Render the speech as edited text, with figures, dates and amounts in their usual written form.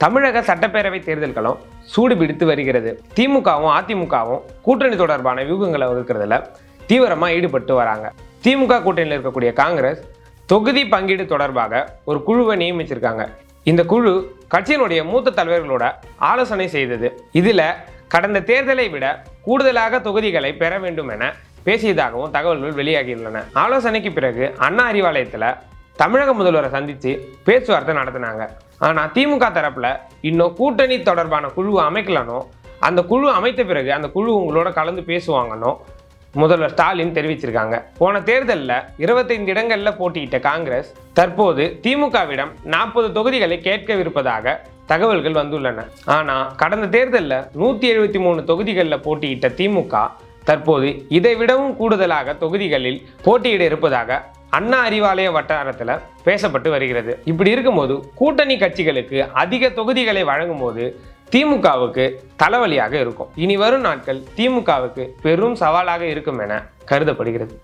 தமிழக சட்டப்பேரவை தேர்தல்களும் சூடு பிடித்து வருகிறது. திமுகவும் அதிமுகவும் கூட்டணி தொடர்பான வியூகங்களை வகுக்கிறதுல தீவிரமாக ஈடுபட்டு வராங்க. திமுக கூட்டணியில் இருக்கக்கூடிய காங்கிரஸ் தொகுதி பங்கீடு தொடர்பாக ஒரு குழுவை நியமிச்சிருக்காங்க. இந்த குழு கட்சியினுடைய மூத்த தலைவர்களோட ஆலோசனை செய்தது. இதில் கடந்த தேர்தலை விட கூடுதலாக தொகுதிகளை பெற வேண்டும் என பேசியதாகவும் தகவல்கள் வெளியாகியுள்ளன. ஆலோசனைக்கு பிறகு அண்ணா அறிவாலயத்தில் தமிழக முதல்வரை சந்தித்து பேச்சுவார்த்தை நடத்தினாங்க. ஆனால் திமுக தரப்புல இன்னும் கூட்டணி தொடர்பான குழு அமைக்கலனோ, அந்த குழு அமைத்த பிறகு அந்த குழு உங்களோட கலந்து பேசுவாங்கன்னோ முதல்வர் ஸ்டாலின் தெரிவிச்சிருக்காங்க. போன தேர்தலில் 25 இடங்களில் போட்டியிட்ட காங்கிரஸ் தற்போது திமுகவிடம் 40 தொகுதிகளை கேட்கவிருப்பதாக தகவல்கள் வந்துள்ளன. ஆனால் கடந்த தேர்தலில் 173 தொகுதிகளில் போட்டியிட்ட திமுக தற்போது இதைவிடவும் கூடுதலாக தொகுதிகளில் போட்டியிட இருப்பதாக அண்ணா அறிவாலய வட்டாரத்தில் பேசப்பட்டு வருகிறது. இப்படி இருக்கும்போது கூட்டணி கட்சிகளுக்கு அதிக தொகுதிகளை வழங்கும் போது திமுகவுக்கு தலைவலியாக இருக்கும். இனி வரும் நாட்கள் திமுகவுக்கு பெரும் சவாலாக இருக்கும் என கருதப்படுகிறது.